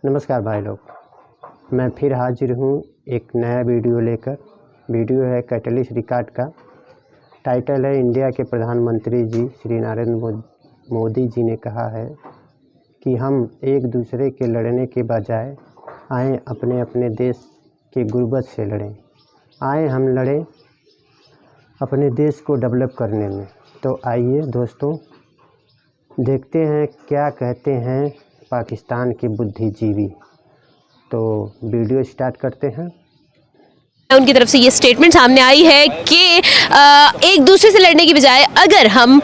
नमस्कार भाई लोग, मैं फिर हाजिर हूँ एक नया वीडियो लेकर। वीडियो है कैटलिस्ट रिकॉर्ड का। टाइटल है इंडिया के प्रधानमंत्री जी श्री नरेंद्र मोदी जी ने कहा है कि हम एक दूसरे के लड़ने के बजाय आए अपने अपने देश के गुर्बत से लड़ें। आए हम लड़ें अपने देश को डेवलप करने में। तो आइए दोस्तों देखते हैं क्या कहते हैं पाकिस्तान के बुद्धिजीवी। तो वीडियो स्टार्ट करते हैं। उनकी तरफ से ये स्टेटमेंट सामने आई है कि एक दूसरे से लड़ने की बजाय अगर हम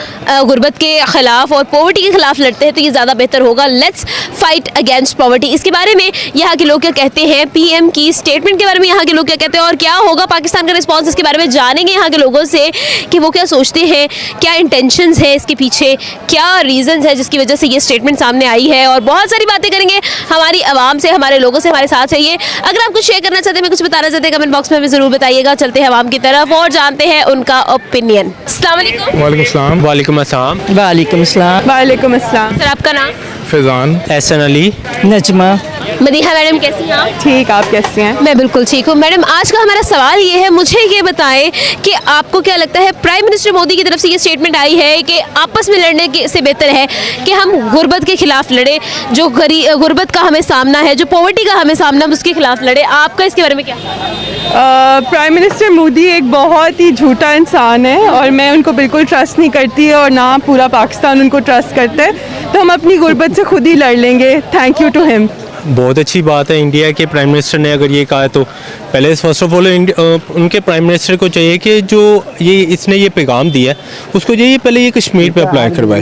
गुर्बत के खिलाफ और पॉवर्टी के खिलाफ लड़ते हैं तो ये ज़्यादा बेहतर होगा। Let's fight against poverty. इसके बारे में यहाँ के लोग क्या कहते हैं, पीएम की स्टेटमेंट के बारे में यहाँ के लोग क्या कहते हैं और क्या होगा पाकिस्तान का रिस्पॉन्स, इसके बारे में जानेंगे यहाँ के लोगों से कि वो क्या सोचते हैं, क्या इंटेंशंस है इसके पीछे, क्या रीजंस है जिसकी वजह से ये स्टेटमेंट सामने आई है। और बहुत सारी बातें करेंगे हमारी आवाम से, हमारे लोगों से। हमारे साथ चाहिए, अगर आप कुछ शेयर करना चाहते हैं, कुछ बताना चाहते हैं, कमेंट बॉक्स में हमें ज़रूर बताइएगा। चलते हैं आवाम की तरफ और जानते हैं उनका ओपिनियन। अस्सलाम वालेकुम। वालेकुम अस्सलाम। वालेकुम अस्सलाम। वालेकुम अस्सलाम। वालेकुम अस्सलाम। सर आपका नाम? फैज़ान। एहसन अली। नजमा। मदीहा मैडम कैसी हैं आप? ठीक, आप कैसे हैं? मैं बिल्कुल ठीक हूँ। मैडम आज का हमारा सवाल ये है, मुझे ये बताएं कि आपको क्या लगता है, प्राइम मिनिस्टर मोदी की तरफ से ये स्टेटमेंट आई है कि आपस में लड़ने के से बेहतर है कि हम गुर्बत के खिलाफ लड़े, जो गुर्बत का हमें सामना है, जो पॉवर्टी का हमें सामना है, उसके खिलाफ लड़े। आपका इसके बारे में क्या? प्राइम मिनिस्टर मोदी एक बहुत ही झूठा इंसान है और मैं उनको बिल्कुल ट्रस्ट नहीं करती और ना पूरा पाकिस्तान उनको ट्रस्ट करता है। तो हम अपनी गुर्बत से खुद ही लड़ लेंगे। Thank you to him. बहुत अच्छी बात है इंडिया के प्राइम मिनिस्टर ने अगर ये कहा तो पहले फर्स्ट ऑफ ऑल उनके प्राइम मिनिस्टर को चाहिए कि जो इसने ये पैगाम दिया है उसको चाहिए पहले ये कश्मीर पे अप्लाई करवाए,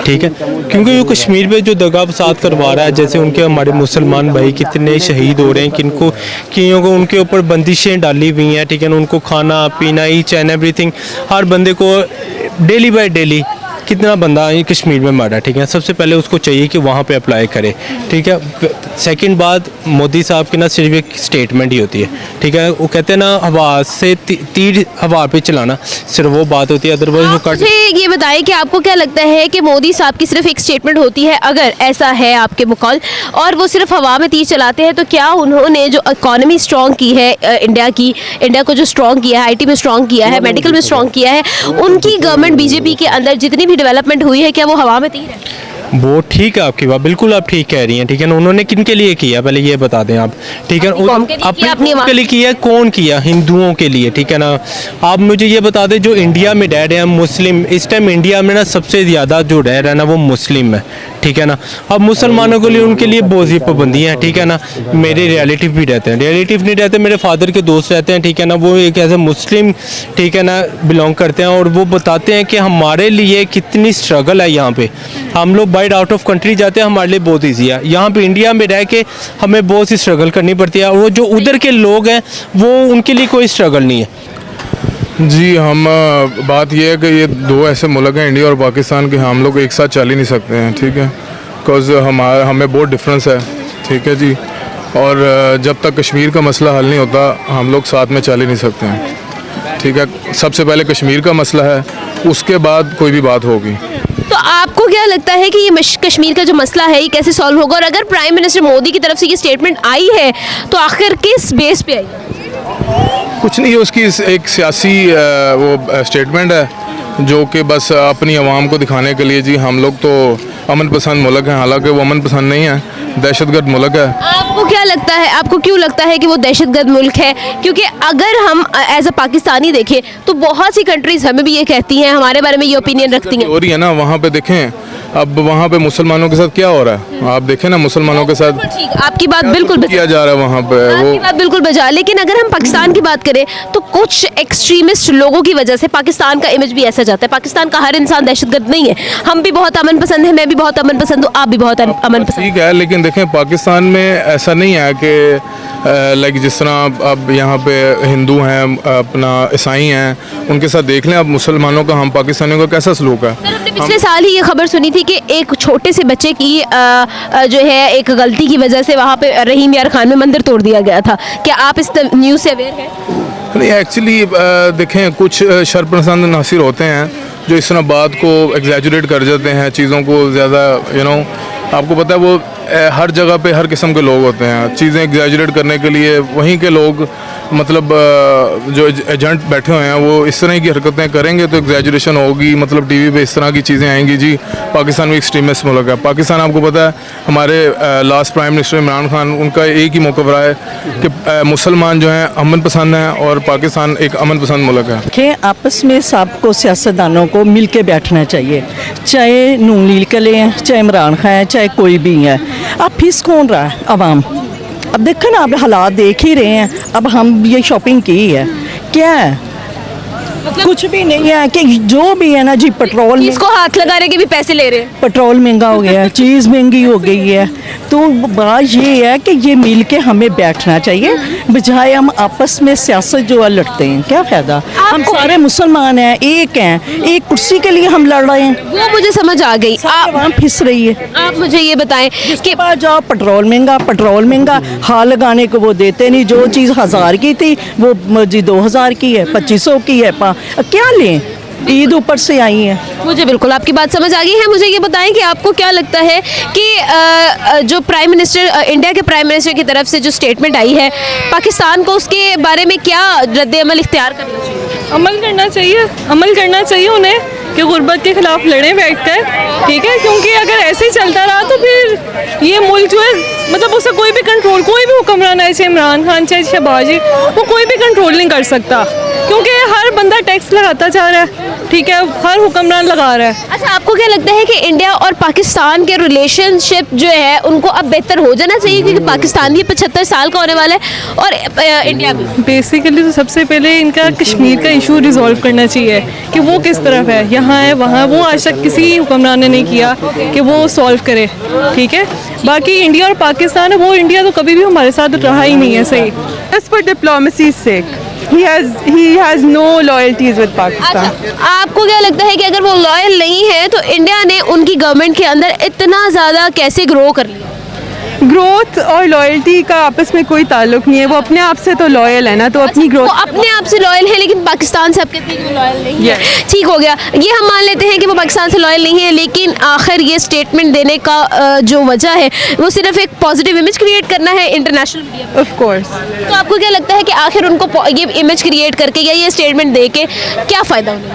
ठीक है, क्योंकि वो कश्मीर पे जो दगा फसाद करवा रहा है, जैसे उनके हमारे मुसलमान भाई कितने शहीद हो रहे हैं, कियों को उनके ऊपर बंदिशें डाली हुई हैं, ठीक है ना, उनको खाना पीना ईच एंड एवरीथिंग, हर बंदे को डेली बाय डेली कितना बंदा कश्मीर में मारा, ठीक है। सबसे पहले उसको चाहिए कि वहाँ पे अप्लाई करे, ठीक है। सेकंड बात, मोदी साहब की ना सिर्फ एक स्टेटमेंट ही होती है, ठीक है। वो कहते हैं ना हवा से तीर हवा पे चलाना, सिर्फ वो बात होती है, अदरवाइज वो कट। मुझे ये बताएं कि आपको क्या लगता है कि मोदी साहब की सिर्फ एक स्टेटमेंट होती है, अगर ऐसा है आपके मुकाल, और वो सिर्फ हवा में तीर चलाते हैं, तो क्या उन्होंने जो इकॉनमी स्ट्रॉन्ग की है इंडिया को जो स्ट्रॉन्ग किया है, आईटी में स्ट्रॉन्ग किया है, मेडिकल में स्ट्रॉन्ग किया है, उनकी गवर्नमेंट बीजेपी के अंदर जितनी भी डेवलपमेंट हुई है, क्या वो हवा में तीर है? वो ठीक है आपकी बात, बिल्कुल आप ठीक कह रही हैं, ठीक है ना। उन्होंने किन के लिए किया पहले ये बता दें आप, ठीक है। अपने के लिए किया, कौन किया? हिंदुओं के लिए, ठीक है ना। आप मुझे ये बता दें जो इंडिया में रह रहे हैं मुस्लिम, इस टाइम इंडिया में ना सबसे ज़्यादा जो रह रहा है ना वो मुस्लिम है, ठीक है ना। अब मुसलमानों के लिए उनके लिए बहुत सी पाबंदियाँ हैं, ठीक है ना। मेरे रिलेटिव भी रहते हैं, रिलेटिव नहीं रहते, मेरे फादर के दोस्त रहते हैं, ठीक है ना। वो एक ऐसे मुस्लिम, ठीक है ना, बिलोंग करते हैं और वो बताते हैं कि हमारे लिए कितनी स्ट्रगल है यहाँ पे। हम लोग बाइट आउट ऑफ कंट्री जाते हैं, हमारे लिए बहुत ईजी है, यहाँ पे इंडिया में रह के हमें बहुत सी स्ट्रगल करनी पड़ती है, और वो जो उधर के लोग हैं वो उनके लिए कोई स्ट्रगल नहीं है। जी, हम बात ये है कि ये दो ऐसे मुल्क हैं इंडिया और पाकिस्तान के, हम लोग एक साथ चल ही नहीं सकते हैं, ठीक है, बिकॉज़ हमें बहुत डिफरेंस है, ठीक है जी। और जब तक कश्मीर का मसला हल नहीं होता हम लोग साथ में चल ही नहीं सकते हैं, ठीक है। सबसे पहले कश्मीर का मसला है, उसके बाद कोई भी बात होगी। तो आपको क्या लगता है कि ये कश्मीर का जो मसला है ये कैसे सॉल्व होगा? और अगर प्राइम मिनिस्टर मोदी की तरफ से ये स्टेटमेंट आई है तो आखिर किस बेस पे आई है? कुछ नहीं, उसकी एक सियासी वो स्टेटमेंट है जो कि बस अपनी आवाम को दिखाने के लिए, जी हम लोग तो अमन पसंद मुल्क हैं, हालांकि वो अमन पसंद नहीं है, दहशतगर्द मुल्क है। आपको क्या लगता है, आपको क्यों लगता है कि वो दहशतगर्द मुल्क है? क्योंकि अगर हम एज अ पाकिस्तानी देखें तो बहुत सी कंट्रीज हमें भी ये कहती हैं, हमारे बारे में ये ओपिनियन रखती हैं। हो रही है ना, वहाँ पे देखें अब वहाँ पे मुसलमानों के साथ क्या हो रहा है, आप देखें ना, मुसलमानों के साथ ठीक, आपकी बात बिल्कुल किया जा रहा है वहाँ पे, आपकी बात बिल्कुल बजा। लेकिन अगर हम पाकिस्तान की बात करें तो कुछ एक्सट्रीमिस्ट लोगों की वजह से पाकिस्तान का इमेज भी ऐसा जाता है। पाकिस्तान का हर इंसान दहशतगर्द नहीं है, हम भी बहुत अमन पसंद है, मैं भी बहुत अमन पसंद हूँ, आप भी बहुत अमन पसंद। ठीक है, लेकिन देखें पाकिस्तान में ऐसा नहीं है कि लाइक जिस तरह अब यहाँ पे हिंदू हैं, अपना ईसाई हैं, उनके साथ देख लें अब मुसलमानों का, हम पाकिस्तानियों का कैसा सलूक है। सर, हमने पिछले साल ही ये खबर सुनी थी कि एक छोटे से बच्चे की जो है एक गलती की वजह से वहाँ पे रहीम यार खान में मंदिर तोड़ दिया गया था। क्या आप इस न्यूज़ से अवेयर हैं? नहीं, एक्चुअली देखें कुछ शरपसंद नासिर होते हैं जो इस तरह बात को एग्जैजुरेट कर जाते हैं, चीज़ों को ज़्यादा आपको पता है वो हर जगह पे हर किस्म के लोग होते हैं, चीज़ें एग्जैजरेट करने के लिए वहीं के लोग मतलब जो एजेंट बैठे हुए हैं वो इस तरह की हरकतें करेंगे तो एग्जैजरेशन होगी, मतलब टीवी पे इस तरह की चीज़ें आएंगी। जी पाकिस्तान भी एक्सट्रीमिस्ट मुल्क है। पाकिस्तान आपको पता है हमारे last prime minister Imran Khan, उनका एक ही मौक़िफ़ रहा है कि मुसलमान जो हैं अमन पसंद हैं और पाकिस्तान एक अमन पसंद मुल्क है। कि आपस में सबको सियासतदानों को मिल के बैठना चाहिए, चाहे नून लीग के हैं, चाहे इमरान खान है, चाहे कोई भी है। अब फीस कौन रहा है? अवाम। अब देखो ना, आप हालात देख ही रहे हैं। अब हम ये शॉपिंग की है, क्या है? कुछ भी नहीं है कि जो भी है ना जी, पेट्रोल इसको हाथ लगाने के भी पैसे ले रहे हैं। पेट्रोल महंगा हो गया है, चीज़ महंगी हो गई है। तो बात ये है कि ये मिल के हमें बैठना चाहिए, बजाय हम आपस में सियासत जो है लड़ते हैं। क्या फ़ायदा? हम सारे मुसलमान हैं, एक हैं, एक कुर्सी के लिए हम लड़ रहे हैं। वो मुझे समझ आ गई। वहाँ फिस रही है। आप मुझे ये बताएं कि पास जाओ, पेट्रोल महंगा, हाथ लगाने को वो देते नहीं। जो चीज़ 1000 की थी वो जी 2000 की है, 2500 की है। क्या लें? ईद ऊपर से आई है। मुझे बिल्कुल आपकी बात समझ आ गई है। मुझे ये बताएं कि आपको क्या लगता है कि जो प्राइम मिनिस्टर, इंडिया के प्राइम मिनिस्टर की तरफ से जो स्टेटमेंट आई है, पाकिस्तान को उसके बारे में क्या रद्द-ए-अमल इख्तियार करना चाहिए? अमल करना चाहिए उन्हें कि गुर्बत के खिलाफ लड़ें बैठकर, ठीक है? क्योंकि अगर ऐसे ही चलता रहा तो फिर ये मुल्क जो है, मतलब उसे कोई भी कंट्रोल, कोई भी हुक्मरान है, चाहे इमरान खान चाहे शहबाजी, वो कोई भी कंट्रोल नहीं कर सकता, क्योंकि हर बंदा टैक्स लगाता जा रहा है, ठीक है? हर हुक्मरान लगा रहा है। अच्छा, आपको क्या लगता है कि इंडिया और पाकिस्तान के रिलेशनशिप जो है उनको अब बेहतर हो जाना चाहिए, क्योंकि पाकिस्तान भी 75 साल का होने वाला है और इंडिया भी? बेसिकली तो सबसे पहले इनका कश्मीर का इशू रिजॉल्व करना चाहिए कि वो किस तरफ है, यहाँ है वहाँ। वो आज तक किसी हुक्मरान ने नहीं किया कि वो सॉल्व करे, ठीक है? बाकी इंडिया और पाकिस्तान है, वो इंडिया तो कभी भी हमारे साथ रहा ही नहीं है। सही, Just for diplomacy's sake, he has no loyalties with Pakistan. अच्छा, आपको क्या लगता है कि अगर वो लॉयल नहीं है तो इंडिया ने उनकी गवर्नमेंट के अंदर इतना ज़्यादा कैसे ग्रो कर लिया? ग्रोथ और लॉयल्टी का आपस में कोई ताल्लुक नहीं है। वो अपने आप से तो लॉयल है ना, तो अपनी वो ग्रोथ अपने आप से लॉयल है, लेकिन पाकिस्तान से आप कहते हैं कि वो लॉयल नहीं है। ठीक हो गया, ये हम मान लेते हैं कि वो पाकिस्तान से लॉयल नहीं है, लेकिन आखिर ये स्टेटमेंट देने का जो वजह है वो सिर्फ एक पॉजिटिव इमेज क्रिएट करना है इंटरनेशनल मीडिया। Of course. तो आपको क्या लगता है कि आखिर उनको ये इमेज क्रिएट करके या ये स्टेटमेंट दे के क्या फ़ायदा होगा?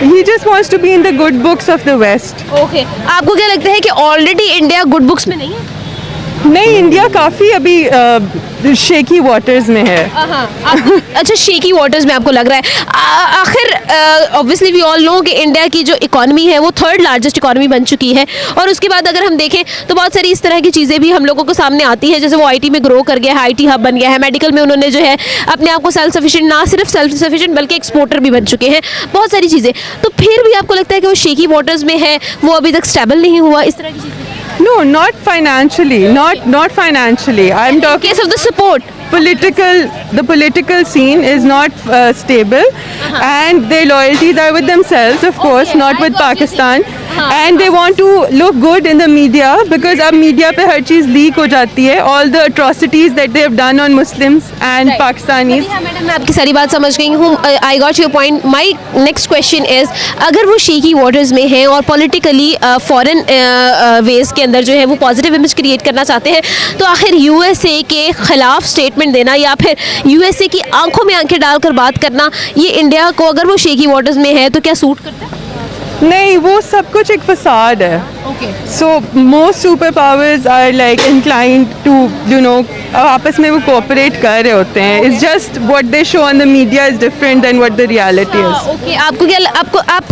He just wants to be in the good books of the West. Okay, आपको क्या लगता है कि ऑलरेडी इंडिया गुड बुक्स में नहीं है? नहीं, इंडिया काफ़ी अभी शेकी वाटर्स में है। अच्छा, शेकी वाटर्स में आपको लग रहा है? आखिर ऑब्वियसली वी ऑल नो कि इंडिया की जो इकॉनमी है वो 3rd लार्जेस्ट इकॉनमी बन चुकी है, और उसके बाद अगर हम देखें तो बहुत सारी इस तरह की चीज़ें भी हम लोगों को सामने आती हैं। जैसे वो IT में ग्रो कर गया है, IT हब बन गया है, मेडिकल में उन्होंने जो है अपने आप को सेल्फ सफिशिएंट, ना सिर्फ सेल्फ सफिशिएंट बल्कि एक्सपोर्टर भी बन चुके हैं, बहुत सारी चीज़ें। तो फिर भी आपको लगता है कि वो शेकी वाटर्स में है, वो अभी तक स्टेबल नहीं हुआ, इस तरह की चीज़ें? No, not financially. Not financially. I'm talking case of the support. the political scene is not stable, and their loyalties are with themselves, of course, not with Pakistan. And they want to look good in the media because अब media पे हर चीज़ leak हो जाती है, all the atrocities that they have done on Muslims and Pakistanis. हाँ madam, मैं आपकी सारी बात समझ गई हूँ। I got your point. My next question is, अगर वो शेकी वाटर्स में हैं और पॉलिटिकली फॉरेन वेज के अंदर जो है वो पॉजिटिव इमेज क्रिएट करना चाहते हैं, तो आखिर USA के ख़िलाफ़ स्टेटमेंट देना या फिर USA की आंखों में आंखें डालकर बात करना, ये इंडिया को अगर वो शेकी वाटर्स में है तो क्या सूट करता है? नहीं, वो सब कुछ एक फसाद है। Okay. So most superpowers are like inclined to, you know, आपस में वो cooperate कर रहे होते हैं. It's just what they show on the media is different than what the reality is. Okay, आप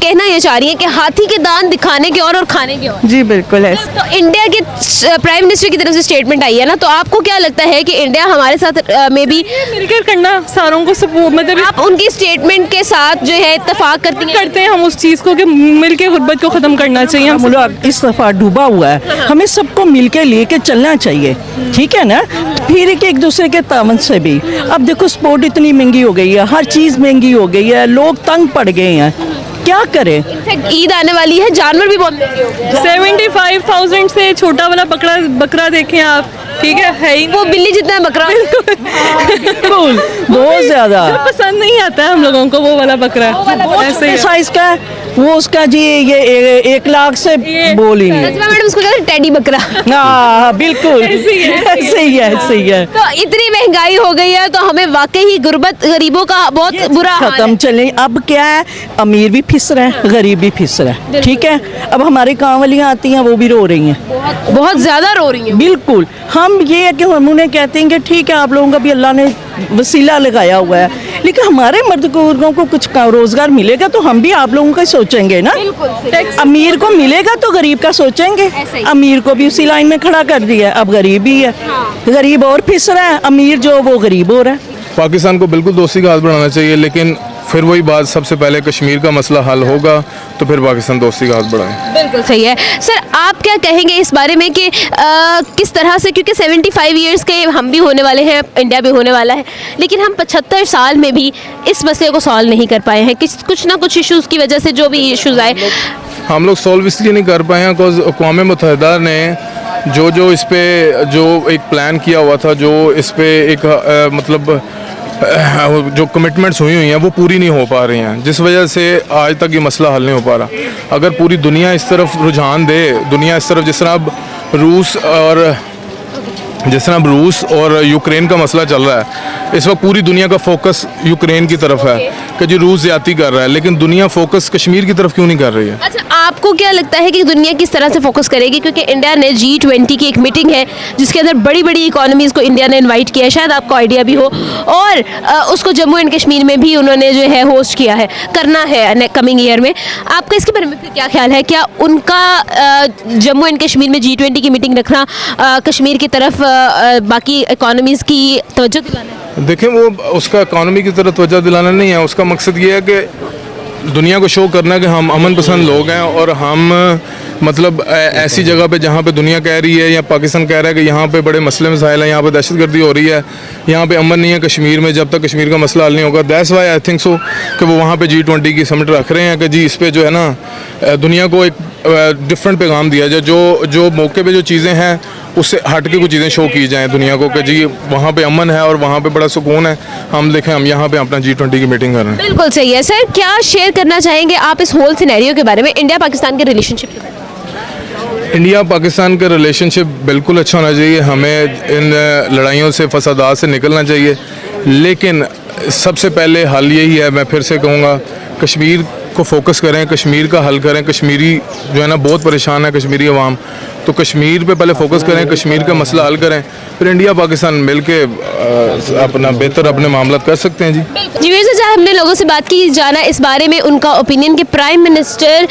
कहना ये चाह रही हैं कि हाथी के दांत दिखाने के और खाने के और? जी बिल्कुल है। तो इंडिया के प्राइम मिनिस्टर की तरफ से स्टेटमेंट आई है ना, तो आपको क्या लगता है कि इंडिया हमारे साथ में भी मिलकर करना, सारों को सपोर्ट, मतलब आप उनकी स्टेटमेंट के साथ जो है इत्तेफाक करते हैं हम उस चीज़ को कि मिलकर गुर्बत को ख़त्म करना चाहिए। हम मुल्क इस दफ़ा डूबा हुआ है, हमें सबको मिलके लेके चलना चाहिए, ठीक है ना? फिर एक दूसरे के तावन से भी। अब देखो स्पोर्ट इतनी महंगी हो गई है, हर चीज़ महंगी हो गई है, लोग तंग पड़ गए हैं, क्या करें? इनफैक्ट ईद आने वाली है, जानवर भी बहुत महंगे हो गए। 75,000 से छोटा वाला बकरा देखें आप, ठीक है ही वो बिल्ली जितना बकरा। बहुत ज़्यादा पसंद नहीं आता है हम लोगों को वो वाला बकरा। ऐसे साइज का है, वो उसका जी ये 1 लाख से बोल ही नहीं। रजवा मैडम उसको कहते हैं टेडी बकरा। हाँ बिल्कुल सही है। तो इतनी महंगाई हो गई है तो हमें वाकई ही गुर्बत गरीबों का बहुत बुरा हाल है। खत्म चले। अब क्या है, अमीर भी फिस रहा है, गरीब भी फिस रहा है, ठीक है। अब हमारे गाँव वालियाँ आती हैं, वो भी रो रही हैं, बहुत ज्यादा रो रही हैं। बिल्कुल। हम ये है कि हम उन्हें कहते हैं कि ठीक है आप लोगों का भी अल्लाह ने वसीला लगाया हुआ है, लेकिन हमारे मर्द बुजुर्गों को कुछ रोजगार मिलेगा तो हम भी आप लोगों का सोचेंगे ना। अमीर को मिलेगा तो गरीब का सोचेंगे। अमीर को भी उसी लाइन में खड़ा कर दिया, अब गरीब ही है। गरीब और फिस रहा है, अमीर जो वो गरीब हो रहा है। पाकिस्तान को बिल्कुल दोस्ती का हाथ बढ़ाना चाहिए, लेकिन फिर वही बात, सबसे पहले कश्मीर का मसला हल होगा तो फिर पाकिस्तान दोस्ती का हाथ बढ़ाए। बिल्कुल सही है। सर आप क्या कहेंगे इस बारे में कि किस तरह से, क्योंकि 75 ईयर्स के हम भी होने वाले हैं, इंडिया भी होने वाला है, लेकिन हम 75 साल में भी इस मसले को सॉल्व नहीं कर पाए हैं, कुछ ना कुछ इश्यूज़ की वजह से, जो भी इश्यूज़ आए हम लोग सॉल्व इसलिए नहीं कर पाए हैं बिकॉज अक़वाम मुत्तहिदा ने जो इस पे जो एक प्लान किया हुआ था, जो इस पे एक मतलब जो कमिटमेंट्स हुई हैं वो पूरी नहीं हो पा रही हैं, जिस वजह से आज तक ये मसला हल नहीं हो पा रहा। अगर पूरी दुनिया इस तरफ रुझान दे, दुनिया इस तरफ, जिस तरह अब रूस और यूक्रेन का मसला चल रहा है, इस वक्त पूरी दुनिया का फोकस यूक्रेन की तरफ है कि जी रूस ज़्यादती कर रहा है, लेकिन दुनिया फोकस कश्मीर की तरफ क्यों नहीं कर रही है? अच्छा, आपको क्या लगता है कि दुनिया किस तरह से फोकस करेगी? क्योंकि इंडिया ने G20 की एक मीटिंग है जिसके अंदर बड़ी बड़ी इकोनॉमीज़ को इंडिया ने इनवाइट किया है, शायद आपको आइडिया भी हो, और उसको जम्मू एंड कश्मीर में भी उन्होंने जो है होस्ट किया है, करना है कमिंग ईयर में। आपका इसके बारे में क्या ख्याल है? क्या उनका जम्मू एंड कश्मीर में G20 की मीटिंग रखना कश्मीर की तरफ बाकी इकोनॉमीज़ की तवज्जो दिलाना है? देखें, वो उसका इकॉनमी की तरफ तवज्जो दिलाना नहीं है, उसका मकसद ये है कि दुनिया को शो करना कि हम अमन पसंद लोग हैं, और हम मतलब ऐसी जगह पे जहाँ पे दुनिया कह रही है या पाकिस्तान कह रहा है कि यहाँ पे बड़े मसले मसाइल हैं, यहाँ पे दहशतगर्दी हो रही है, यहाँ पे अमन नहीं है कश्मीर में, जब तक कश्मीर का मसला हल नहीं होगा। That's why I think so कि वो वहाँ पे G20 की समिट रख रहे हैं कि जी इस पे जो है ना दुनिया को एक डिफरेंट पैगाम दिया जाए, जो मौके पे जो चीज़ें हैं उससे हट के कुछ चीज़ें शो की जाएँ दुनिया को कि जी वहाँ पे अमन है और वहाँ पे बड़ा सुकून है। हम देखें, हम यहाँ पे अपना G20 की मीटिंग कर रहे हैं। बिल्कुल सही है। सर क्या शेयर करना चाहेंगे आप इस होल सिनेरियो के बारे में, इंडिया पाकिस्तान के रिलेशनशिप के बारे में? इंडिया पाकिस्तान का रिलेशनशिप बिल्कुल अच्छा होना चाहिए, हमें इन लड़ाइयों से, फसादात से निकलना चाहिए, लेकिन सबसे पहले हल यही है, मैं फिर से कहूँगा, कश्मीर को फोकस करें, कश्मीर का हल करें। कश्मीरी जो है ना बहुत परेशान है कश्मीरी अवाम, तो कश्मीर पे पहले फोकस करें, कश्मीर का मसला हल करें, फिर इंडिया पाकिस्तान मिल के अपना बेहतर अपने मामला कर सकते हैं। जी वैसे जहाँ हमने लोगों से बात की, जाना इस बारे में उनका ओपिनियन कि प्राइम मिनिस्टर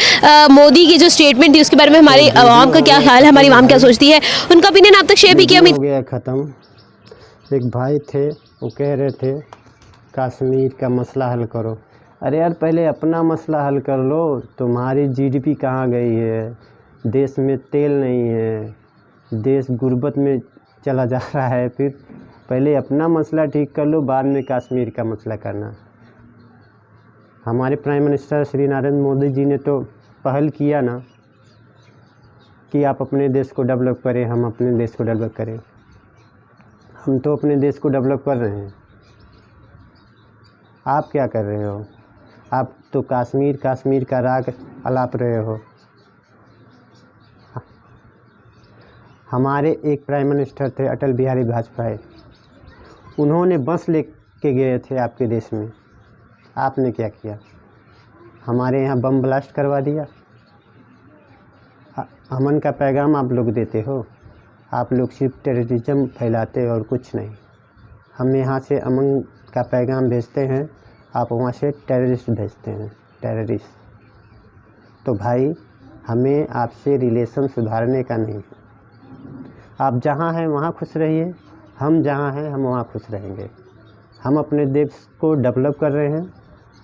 मोदी की जो स्टेटमेंट थी उसके बारे में हमारी आवाम का क्या ख्याल है, हमारी आवाम क्या सोचती है, उनका ओपिनियन आप तक शेयर भी किया। हो गया ख़त्म। एक भाई थे, वो कह रहे थे कश्मीर का मसला हल करो। अरे यार, पहले अपना मसला हल कर लो। तुम्हारी GDP कहाँ गई है? देश में तेल नहीं है, देश गुर्बत में चला जा रहा है। फिर पहले अपना मसला ठीक कर लो, बाद में कश्मीर का मसला करना। हमारे प्राइम मिनिस्टर श्री नरेंद्र मोदी जी ने तो पहल किया ना कि आप अपने देश को डेवलप करें, हम अपने देश को डेवलप करें। हम तो अपने देश को डेवलप कर रहे हैं, आप क्या कर रहे हो? आप तो कश्मीर का राग अलाप रहे हो। हमारे एक प्राइम मिनिस्टर थे अटल बिहारी वाजपेयी, उन्होंने बस लेके गए थे आपके देश में, आपने क्या किया? हमारे यहाँ बम ब्लास्ट करवा दिया। अमन का पैगाम आप लोग देते हो, आप लोग सिर्फ टेररिज्म फैलाते और कुछ नहीं। हम यहाँ से अमन का पैगाम भेजते हैं, आप वहाँ से टेररिस्ट भेजते हैं, टेररिस्ट। तो भाई, हमें आपसे रिलेशन सुधारने का नहीं है। आप जहाँ हैं वहाँ खुश रहिए, हम जहाँ हैं हम वहाँ खुश रहेंगे। हम अपने देश को डेवलप कर रहे हैं,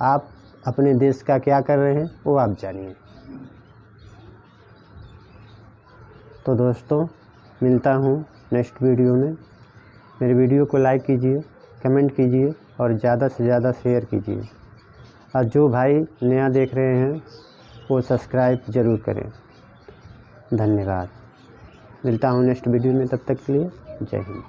आप अपने देश का क्या कर रहे हैं वो आप जानिए। तो दोस्तों, मिलता हूँ नेक्स्ट वीडियो में। मेरे वीडियो को लाइक कीजिए, कमेंट कीजिए और ज़्यादा से ज़्यादा शेयर कीजिए। और जो भाई नया देख रहे हैं वो सब्सक्राइब ज़रूर करें। धन्यवाद। मिलता हूँ नेक्स्ट वीडियो में, तब तक के लिए जय हिंद।